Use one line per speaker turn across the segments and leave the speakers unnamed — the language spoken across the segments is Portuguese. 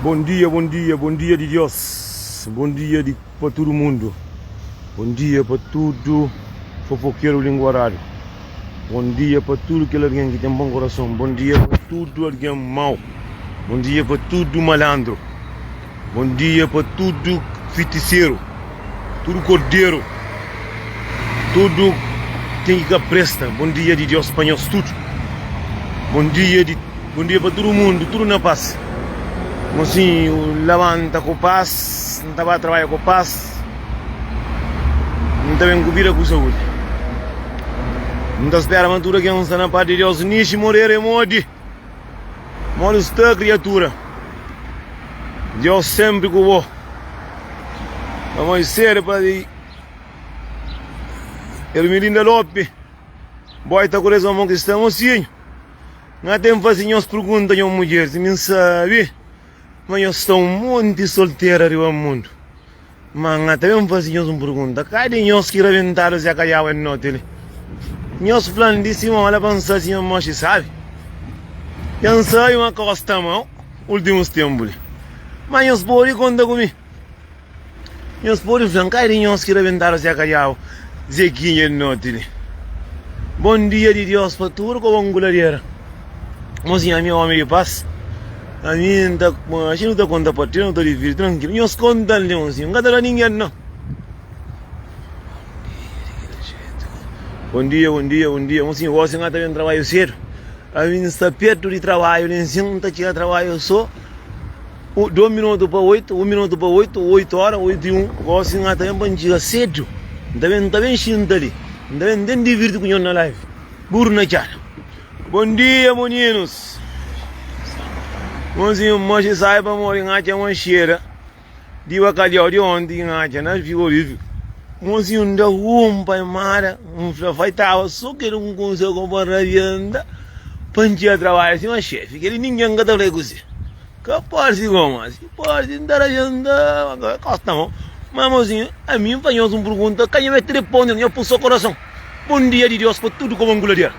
Bom dia de Deus, bom dia para todo mundo, bom dia para tudo fofoqueiro linguarário, bom dia para tudo que alguém que tem bom coração, bom dia para tudo alguém mau, bom dia para tudo malandro, bom dia para tudo feiticeiro, tudo cordeiro, tudo quem que presta, bom dia de Deus para nós tudo, bom dia para todo mundo, tudo na paz. Assim, levanta com paz, não estava a trabalhar com paz, não está bem com vida com saúde. Não está espera a tudo que não está na parte de Deus, nishi morrer e morre. Morre está criatura. Deus sempre com você. Vamos ser para ir. Ele me linda Lope. Boy, tá com essa mão que estamos assim. Não tem fazer as perguntas de uma mulher, se me sabe. Mas eu estou muito solteira no mundo. Mas até eu faço uma pergunta. Cadê nós que rebentaram se acalhar em noite? Nós falando de cima, olha para pensar assim, mas sabe? Eu sei uma costa, mão, últimos tempos. Mas nós podemos contar comigo. Nós podemos falar, cadê nós que rebentaram se acalhar Zequinha em noite? Bom dia de Deus para tudo com a glória. Mas sim, a minha homem de paz. A mim não está conta para ti, não estou de tranquilo. Nós contamos, não está ninguém, não. Bom dia. Mas sim, você não está em trabalho cedo. A mim está perto de trabalho, nem se não está aqui a trabalho só. 2 minutos para 8, 1 minuto para 8, 8 horas, 8 e 1. Você não está em chegar cedo. Não está bem xinto ali. Não está bem divirtido com na live. Burro na cara. Bom dia, meninos. Mozinho, mas saiba morrer em uma cheira de bacalhau de ontem em na frigorífico. Mozinho, da rumpa e mara, vai estar só que não consegue comprar a venda, pantia trabalho assim, uma chefe, que ele ninguém quer trabalhar com você. Capaz de como assim, pode dar a venda, costa não. Mas mozinho, a mim faz uma pergunta, quem vai telefone, eu pulso o coração. Bom dia de Deus para tudo como angularia.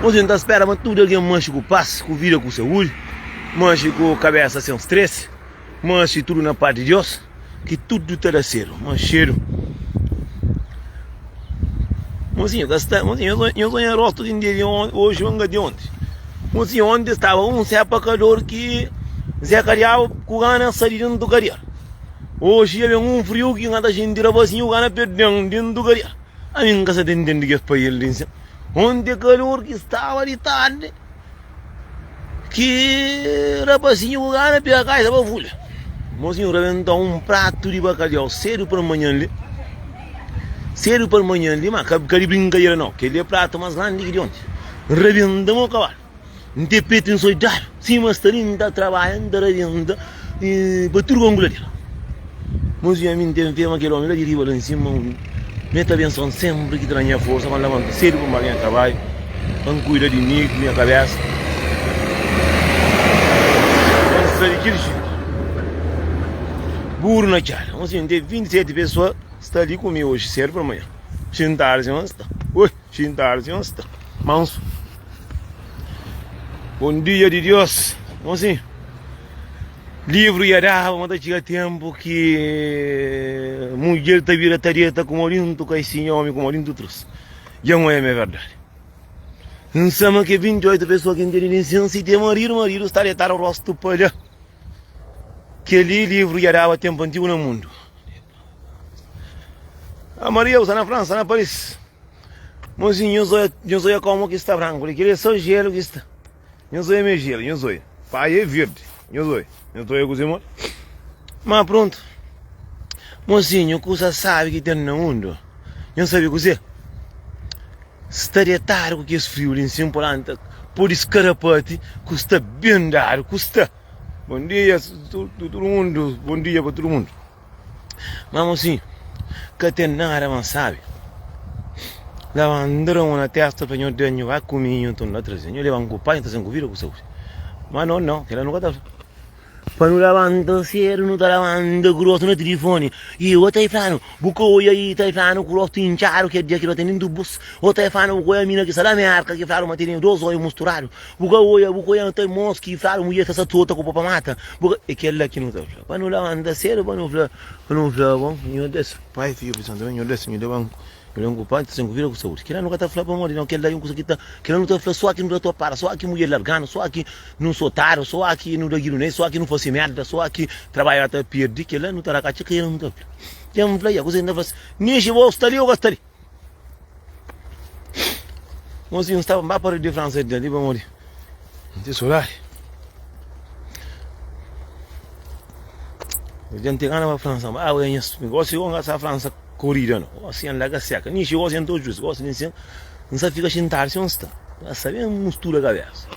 Mozinho, tá espera, mas tudo alguém mancha com paz, com vida, com saúde. Manche com a cabeça sem estresse, manche tudo na parte de Deus, que tudo terá cero, mancheiro. Mozinho, eu sonhei rosto de dia hoje, anga de ontem. Mozinho, onde estava um sepacador que Zé Carial com gana saindo do Carial. Hoje ele é um frio que nada gente tira vacinho, gana perdendo dentro do Carial. A mim nunca se entende que é para ele, onde calor que estava de tarde. Que rapazinho gana pela casa para folha. Mozinho rebentou prato de bacalhau cedo para amanhã ali. Cedo para amanhã ali, mas cabe brincadeira não, que ele é prato mais grande que de ontem. Rebentou o cavalo. Não tem peito em soldado. Se mas está trabalhando, rebenta e bater com glória. Mozinho a mim tem firma que ele olha de riba lá em cima. Meta benção sempre que traz força, mas levanta cedo para amanhã trabalho. Não cuida de mim, com minha cabeça. Burro na cara. Assim, tem 27 pessoas está ali comigo hoje, cedo para amanhã. Xintar-se onde está. Oi, xintar-se onde está. Manso. Bom dia de Deus. Assim, livro e arava, mas chega tempo que mulher está vira tarefa como oriento, que assim, homem como oriento trouxe. Já não é minha verdade. Não sabe que 28 pessoas que entendem licença e tem marido está a retar o rosto para que ali livro e arava tempo antigo no mundo. A Maria usa na França, na Paris. Mozinho, eu sou como que está branco, ele queria só gelo que está. Eu sou meio gelo, eu sou. Pai é verde, eu estou cozinhando. Mas pronto. Mozinho, você sabe que tem no mundo. Eu sabia cozer. Estaria tarde que esse frio em cima por escarapate, custa bem caro, custa. Bom dia todo mundo, bom dia para todo mundo. Mas assim, que tem nada mais sabe. Lavanderam na testa para eu ter vai comigo então lá atrás. Eu levo um pai então sem vir com saúde. Mas não, que ela nunca tá. Poi non lavando sera, non lavando grosso no telefone. Io stai fanno, buco io stai fanno grosso in chiaro che dia che lo tenendo bus. O stai fanno buco io mina che sarà merca che fanno mattina doso e mosturato. Buco io stai moschi fanno mulher essa tota com papa mata. Buco e che là che non sta. Poi non lavando sera, poi non bom. Io adesso pai figlio pensando io adesso mi devo eu não culpado, sem ouvir o que saúde. Que não está falando para morrer, não quer dar um coisa que não está falando só aqui no tua para, só aqui mulher largando, só aqui não soltaram, só aqui no daqui nem, só aqui não fosse merda, só aqui trabalhar até perder, que lá não está cá, que não está. Que não falei, a coisa ainda faz. Nem se vou estar ali ou gastar ali. Mas não estava mais para de França de ali para morrer. De solar. A gente ganha para França, ah, eu conheço, gosto de essa França. Corridano, assim anda seca, nem chegou assim todos os gostos, nem não sabe ficar sentar-se onde está, a saber mistura a cabeça,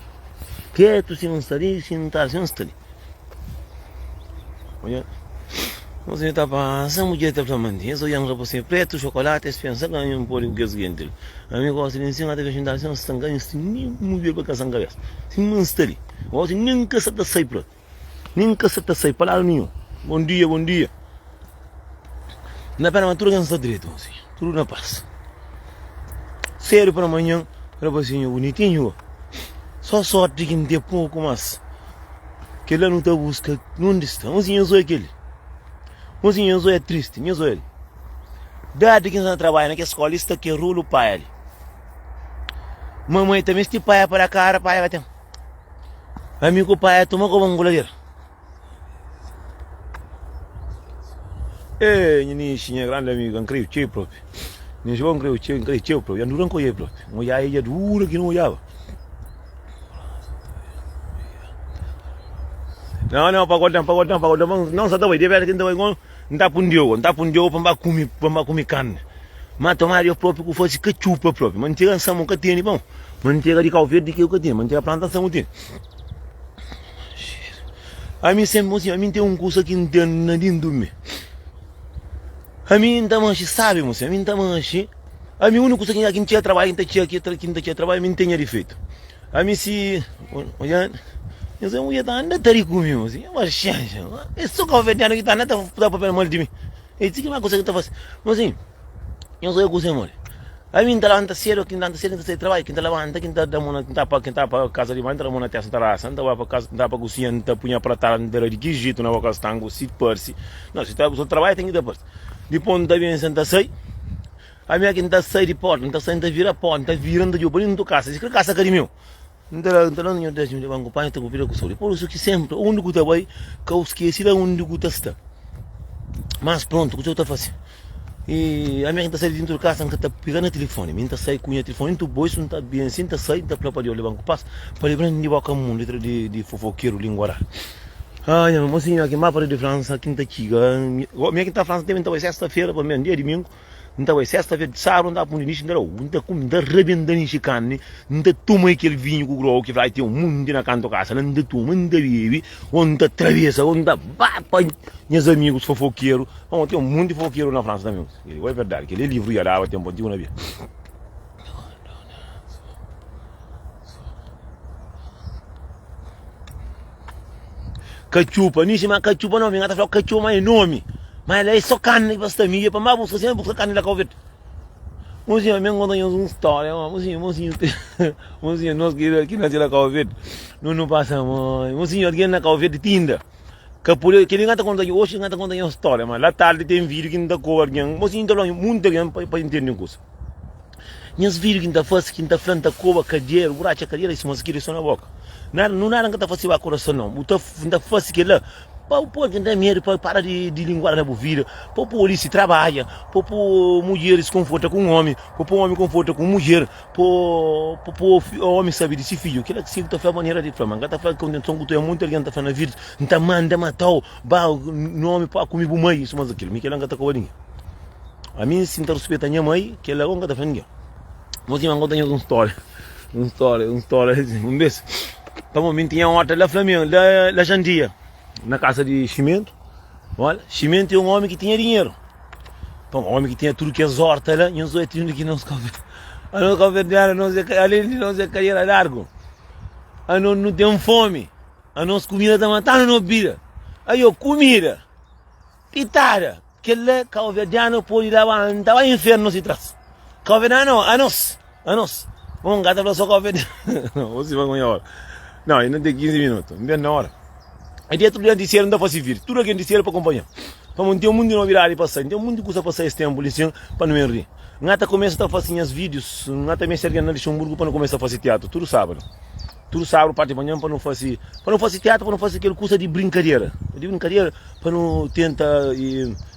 quieto se não está ali, sentar-se onde está ali, olha, você está passando, mulher está falando, isso é um rapaz preto, chocolate, pensa ganha um pouco de gente, a minha gosta de ensinar até sentar-se onde está, ganha nem mulher para casar a cabeça, se não está ali, você nunca se está sai para, nunca se está sai para nenhum, bom dia, bom dia. Na pena tudo que não está direito, assim, tudo na paz. Sério para amanhã, rapazinho bonitinho. Só sorte que não tem pouco mais. Que ele não está buscando, onde está? Onde eu sou aquele? Onde eu sou é triste, eu sou ele. Dade que não trabalha naquela escola, está que rolo o pai ali. Mamãe também este pai para cá, pai vai ter. Amigo pai, toma como um goleiro. Ni shinya grande amigo, creio che proprio. Ni jogo creio che proprio. Não duran coie proprio. Mo ya ia dura que não olhava. Não, pagodão, não só vai dever que não vai não tá pundio para comer carne. Mas tomar eu próprio que fosse que chupa próprio. Manteiga são que tem bom. Manteiga de cal verde que eu tenho, manteiga plantação tem. A mim sempre a mim tem um curso aqui dentro do me. A mim não manche, sabe, moço? A mim não manche. A mim o único que aqui não tinha trabalho, não tinha trabalho, não tinha defeito. A mim se, olha, eu sou mulher da anda tari comigo, assim, mas chancha. É só que o veterinário que está nada dá papel mal de mim. É isso que uma coisa que está fazendo. Mas assim, eu sou eu que sei, a mim está lá anda cedo, quem anda cedo, quem trabalha, quem está lá anda, quem está para casa de mãe, está lá na terra, está lá, anda para casa, anda para cozinha, anda punha para estar anda de que jeito na boca estango, se perse. Não, se está o trabalho tem que dar perse. Depois não está bem senta sai. A minha que não está sai de porta, não está saindo vira porta, não está virando de obrinho do casa, se que casa que meu. Não está lá no décimo de banco pai, está com vira com sorri. Por isso que sempre onde que está vai, que eu esqueci lá onde que está. Mas pronto, o que eu estou fazendo? E a minha que está saindo dentro de casa, que está pegando o telefone, minha está saindo com o telefone, então boi não está bem assim, está saindo, está para o banco passa, para lembrar de boca mundo, de fofoqueiro linguarar. Ai, meu mocinho, aqui mapa de França, quinta aqui. Minha quinta França também estava sexta-feira, para mim, dia domingo. Não estava sexta-feira, sábado, não estava por início, não estava como, não estava arrebentando em chicane, não estava tomando aquele vinho com o grau que vai ter um mundo na canto casa, não estava tomando, não bebe, onde atravessa, onde bapa, meus amigos fofoqueiros. Vamos ter um mundo de fofoqueiro na França também. É verdade, aquele livro ia dar, tem um pontinho na vida. Cachupa, nem chama cachupa não, minha falou cachupa é nome. Mas ela é só carne para esta mídia, para mais buscar sempre buscar carne da Covid. Mozinho, me conta uma história, mozinho, nós que nasceu na Covid, não passamos, mozinho, alguém na Covid tinda. Que ninguém está contando hoje, ninguém está contando uma história, mas lá tarde tem vídeo que não está com alguém, mozinho, está lá muito alguém para entender uma coisa. Nós vídeos que não está fácil, que não está frente a cova, cadeira, buraca, cadeira, isso mas que só na boca. Não nada que está fácil a coração não, não está fácil que lá. Para o povo que tem medo, para parar de linguar na vida, para o polícia trabalha, para o mulher se conforta com o homem se conforta com a mulher, para o homem saber de si filho, que ela que está fazendo maneira de falar, está fazendo condição que tu é muito alguém está fazendo na vida, está manda matar o nome para comer o mãe, isso mas aquilo, me que ela está com a linha. A mim se não respeita a minha mãe, que ela não está fazendo. Mas eu não tenho uma história, um beijo. Para o momento tinha uma outra da Flamengo, da Jandia. Na casa de Cimento, olha, Cimento é um homem que tinha dinheiro. Então, um homem que tinha tudo que é horta lá, e eu sou eterno que não se converte. A não converte, além de não se carreira largo. A não tem fome. A nossa comida está matando, não bira.
Aí eu comida, pitada, que ele calvediano pode dar ao inferno se traz. Calvediano, a nós. Vamos gata para só calvediano. Não, você vai ganhar hora. Não, ainda tem 15 minutos, não na hora. Aí dentro do noticiário não dá para se vir, tudo aqui é noticiário para acompanhar. Para manter o mundo não virar e passar, então o mundo custa passar esse tempo, licença, para não rir. Ngata começa a fazer os vídeos, ngata me serve na Luxemburgo para não começar a fazer teatro, tudo sábado. Tudo sábado, parte de manhã, para não fazer teatro, para não fazer aquele curso de brincadeira. Para não tentar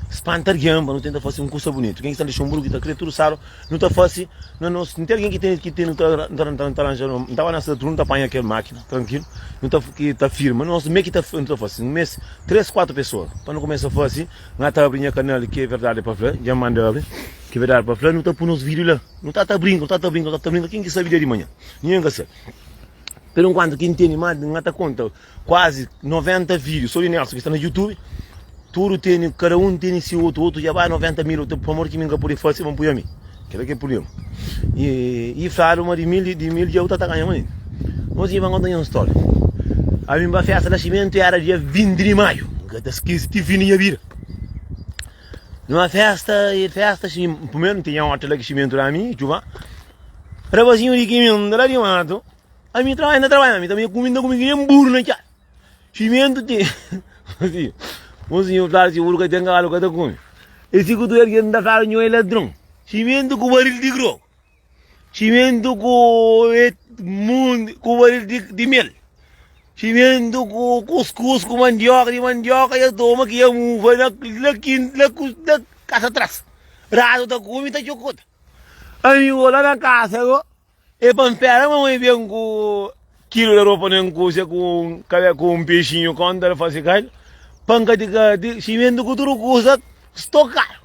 espantar alguém, para não tentar fazer um curso bonito. Quem está em Luxemburgo, que está querendo tudo sábado, não está fácil, não tem alguém que tem, não está na cidade, não está apanhando aquela máquina, tranquilo, não está firme, não meio que está fácil, um mês, 3, 4 pessoas, para não começar a fazer, não está abrindo canal, que é verdade para falar, já manda abrir, que é verdade para falar, não está pondo os vídeos lá, não está brincando, quem que sabe de manhã, ninguém que sabe. Por enquanto, quem tem mais, não está conta, quase 90 vídeos, só o Nelson que está no YouTube, tudo tem, cada um tem seu outro já vai 90 mil, por amor que me engano por fazer, vamos por mim, que é problema. E falaram uma de mil já outra está ganhando ainda. Nós vamos contar uma história. A minha festa de nascimento era dia 20 de maio, que se fininha vira. Numa festa, primeiro não tinha um hotel de nascimento para mim, tu vai. Rapazinho de que me anda de mato. A mim trabalha, a mim também comendo um burro na casa. Chimento tem. Assim, mozinho, claro, se o burro que tem cavalo que come. Esse que tu é que anda caro não é ladrão. Chimento com baril de grão. Chimento com baril de mel. Chimento com cuscuz com mandioca, e a toma que é muva na casa atrás. Rado da come tá chocota. Aí eu lá na casa, e pampera, mamãe vem com quilo de roupa nem coisa com um peixinho quando ela faz aquilo. Panca de cimento com tudo custa estocar.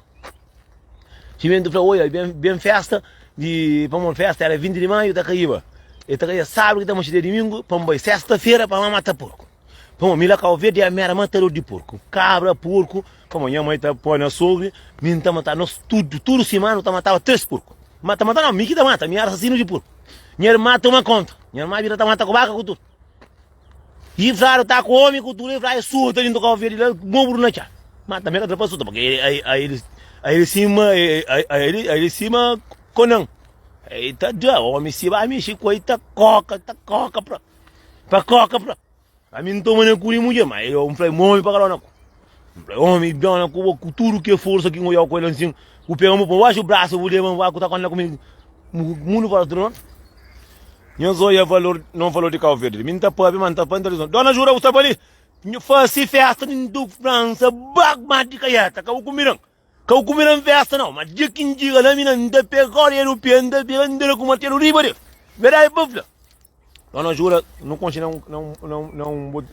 Cimento para olha, bem festa, para uma festa era 20 de maio, da Caíba. E tá aí sábado que estamos de domingo, para uma sexta-feira para matar porco. Para uma milha calverde é a mera matador de porco. Cabra, porco, como a minha mãe tá põe na sobre, minha tá matando nós tudo semana, tá matava 3 porcos. Mata não, minha que tá mata, minha assassino de porco. Minha irmã toma conta. Minha irmã vira tá mata com vaca com tudo. E Flávio tá com homem com tudo, e Flávio surta dentro do calverde, ele morre na chá. Mata mesmo outra pessoa, porque aí ele cima conão. Aí tá já, homem se vai mexer com aí tá coca pra coca. A mim não toma nem curi mulher, mas eu falei, homem pra lá não. Homem, dona, com tudo que é força que eu com ele assim, o pegamos por baixo o braço, o leão vai tá com ele comigo. Mundo para o trono. Eu sou não falou de Cabo Verde. Minta pobre, man, tá pantalão. Dona Jura, você tá ali? Faz festa do França, bagma de caiata, cau comirão. Cau comirão festa não, mas de quem diga na mina, não pegou europeu, não pegou como ter o ribeiro. Verá aí, bufla. Dona Jura, não continua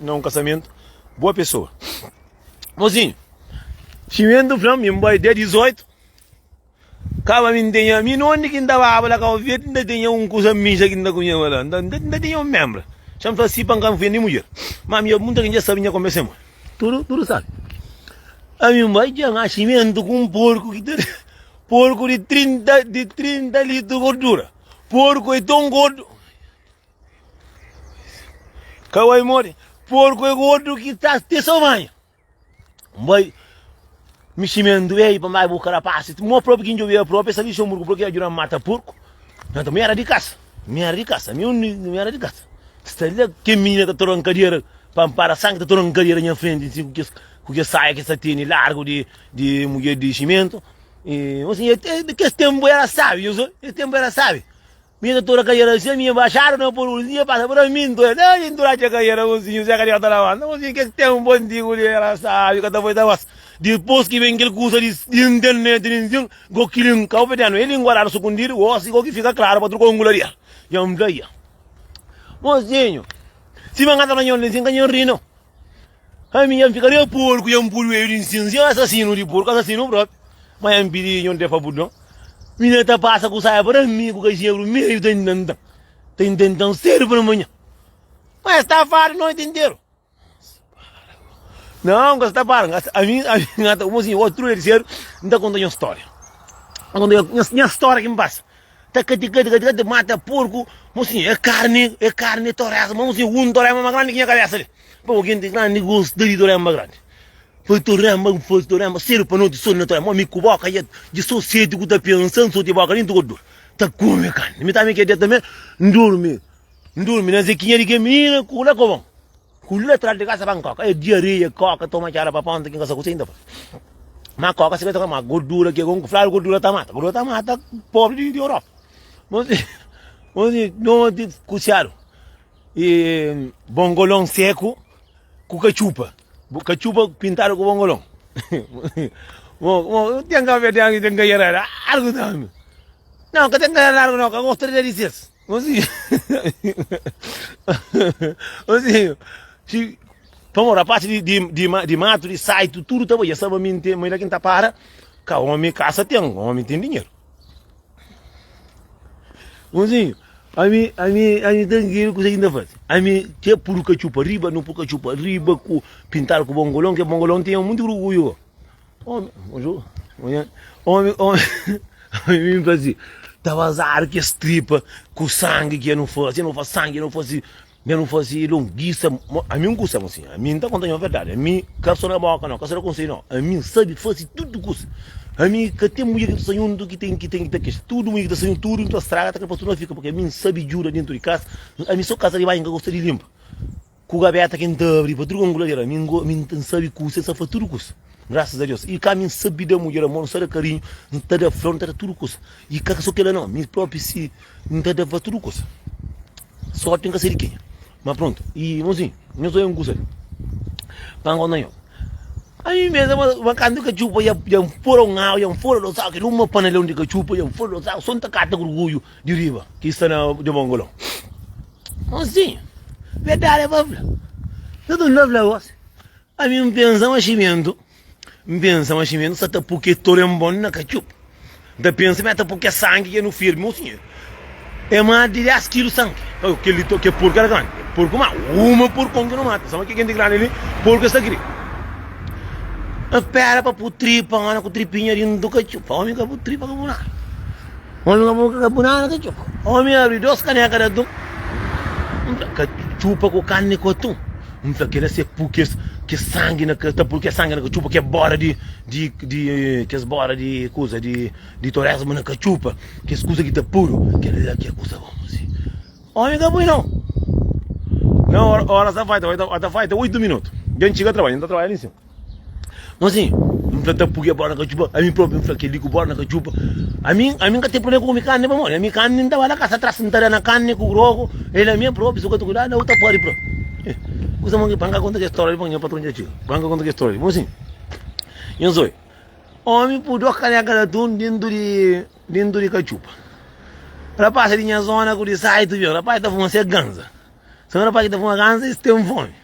não casamento. Boa pessoa. Mozinho, cimento do minha mãe de 18. Kama minha mim não ande que ainda vai lá Cabo Verde, ainda tem coisa missa que ainda conhece lá, ainda tem membro. Chama para si para ver nem mulher. Mas minha muita gente já sabe como é que tudo sabe. A minha mãe já nascimento com um porco de 30 litros de gordura. Porco é tão gordo. Kawai more. Porco é gordo que está te salvando. Mãe meximento aí para mais buscar a paz. Mo próprio quem eu via próprio essa lição murgo porque ajuda a matar porco. Então me era de casa. Me era de casa. Está ali que menina tá torando carreira para sangue tá torando carreira na frente assim que sai que essa tem largo de mulher de cimento. E assim que esse tempo era sabe, esse tempo era sabe. Minha doutora carreira assim, minha baixaram não por um dia passa por mim, então durante a carreira assim, já carreira tá lavando. Assim que esse tempo bom dia era sabe, cada vez da depois que vem aquele curso de internet, go killing calvediano, ele enguardar o secundário, ou assim que fica claro para trocar angularia. Já um dia. Mozinho, se vai ganhar na nem ganhar rino. A minha ficaria porco, e um porco eu ensino, assassino de porco, assassino próprio. Mas eu pedi não defa budão. Minha tá passa com saia para mim, com esse euro meio tem tentando ser para amanhã. Mas está fácil não entenderam. Não, gasta para, a mim, mozinho, outro ele ser, não conta uma história. Uma história que me passa. Tá mata porco, mozinho, é carne torrada, mozinho, torrada mais grande que a cabeça ali. Pô, quem tem grande gosto de torrada mais grande. Fătoramba, sério para não te sonar, tu é mami cubaca, de só cedo que tá pensando, só te boca nem tudo. Tá come carne, me tá me querendo também, dorme, na zequinha de que menina, cula como, cula atrás de casa bancoca, é diarreia, coca, toma cara para ponta que casa cozinha. Mas coca se vai tomar gordura que com flor gordura tá mata, pobre de Europa. Mas não te cuciaram. E bongolão seco com cachupa pintaram com bongolão. Tem que ver, tem que ir largo também. Não, que tem que ir largo não, que eu gostaria de dizer. Se vamos a parte de mato, de site, tudo tá bom, já sabe mas quem tá para, que homem caça tem, homem tem dinheiro. A mim tem que coisa ainda faz. A mim que por cachupa riba, não por cachupa riba, com pintar com bongolão, que bongolão tem muito orgulho. Homem fazia, tava azar que estripa com sangue que eu não faz sangue, eu não fazia longuiça. A mim não custa assim, a mim não tá contando a verdade. A mim caçou na boca não, caçou na consciência não. A mim sabe fazer tudo custa. A mim que tem mulher que está saindo que tem tudo mulher que está saindo tudo então estraga que para não fica porque a mim sabe jura dentro de casa. A mim só casa de banho que gosta de limpa. Com gaveta que não abre para tudo com mulher. A mim sabe custa, só faz tudo custa. Graças a Deus. E cá a mim sabe da mulher, amor, sabe carinho, não tá da flor, não tá tudo custa. E cá só que ela não, mim próprio se não tá da tudo custa. Só tem que ser de quem. Mas pronto. E mozinho, não sou um custa. Pango não eu. Aí mesmo, uma canto que chupa, um foro ngau, um foro do sal, que numa panelão de cachupa, um foro do sal, só tá cata orgulho de riba, que está na de bongolão. Assim, verdade é babla. Tudo novo lá, a mim pensa machimento, só tá porque torembon na cachupa. Da pensa, mas tá porque sangue que no firme, assim. É mais de 10 quilos de sangue. Que porco era grande. Porco mais, uma porcão que não mata. Sabe o que é de grande ali? Porco está aqui. Espera para pôr tripa, com tripinha dentro do cachupa. Homem que pôr tripa com bunana. Homem que pôr bunana no cachupa. Homem abre 2 canecas de cachupa com carne com atum. Não fica querendo ser porque sangue na cachupa, que é bora de coisa, de torresmo na cachupa, que é coisa que tá puro. Que é coisa boa, assim. Homem que pôr não. Não, hora da fight, 8 minutos. A gente chega a trabalhar, não está trabalhando em cima. Mas assim, não tá porque bora na cachupa, a mim próprio não que ligo bora na cachupa. A mim que tem problema com a minha carne, vamos, a minha carne não estava na casa atrás, não estava na carne com o grogo, ele é minha própria, só que eu tô cuidando, eu tô por aí, bro. Usa manga para conta que história, põe para onde chega. Para conta que história, mas assim. Eu sou. Homem por 2 canecas de atum dentro de cachupa. Rapaz, de minha zona com o site, viu? Rapaz, tá fumando ser ganza. Se o rapaz tá fumando ganza, eles têm fome.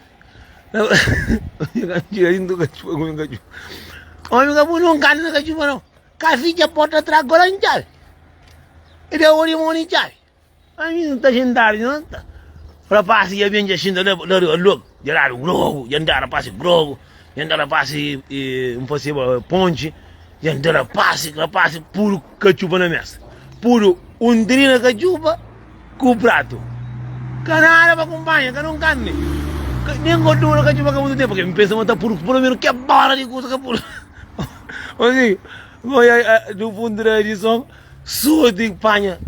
Homem que não cai na cachupa não. Café de porta atrás agora não chave. Ele é o não chave. A mim não está gendário, não está. Rapaz, ia bem já xinda logo. Já era grogo, já andava rapaz grogo, já andava rapaz impossível ponte, já andava rapaz puro cachupa na mesa. Puro undrina cachupa com prato. Canara para acompanhar, que não carne. Nem gordura que chupa muito tempo, porque me pensa que por menos que bala de coisa que pula. Assim, vai do fundo da edição, só de panha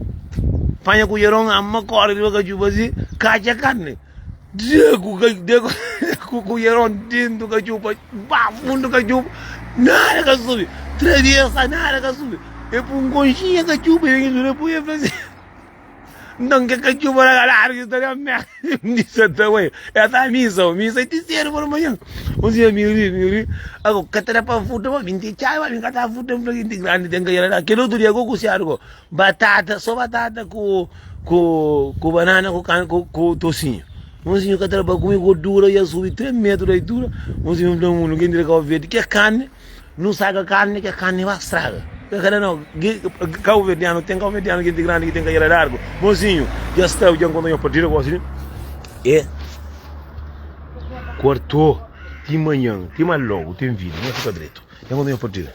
com yerong amma corre de que chupa assim, cacha carne. Com yerong dentro que chupa, fundo que chupa, nada que sube, 3 dias nada que sube. É por conchinha que chupa, e não pode fazer. Não que cachupa na galera, que está merda. Missa também. Essa missa é terceiro por amanhã. Ou seja, meu agora, catara para fruta, mas 20 chai, mas catara fruta, mas 20 grande, tem que ir lá. Aquele outro dia, eu cozinhar, batata, só batata com banana, com tocinho. Mas eu catara para comer gordura, ia subir 3 metros de altura. Mas eu não quero dizer que eu vejo que é carne, não saga carne, que a carne vai estragar. Cara não, calverdiano, tem calverdiano que tem grande que tem que ir largo. Mozinho, já está, já quando eu partir eu assim. É. Cortou de manhã, tem mais logo, tem vídeo, não fica direito. Já quando eu partir.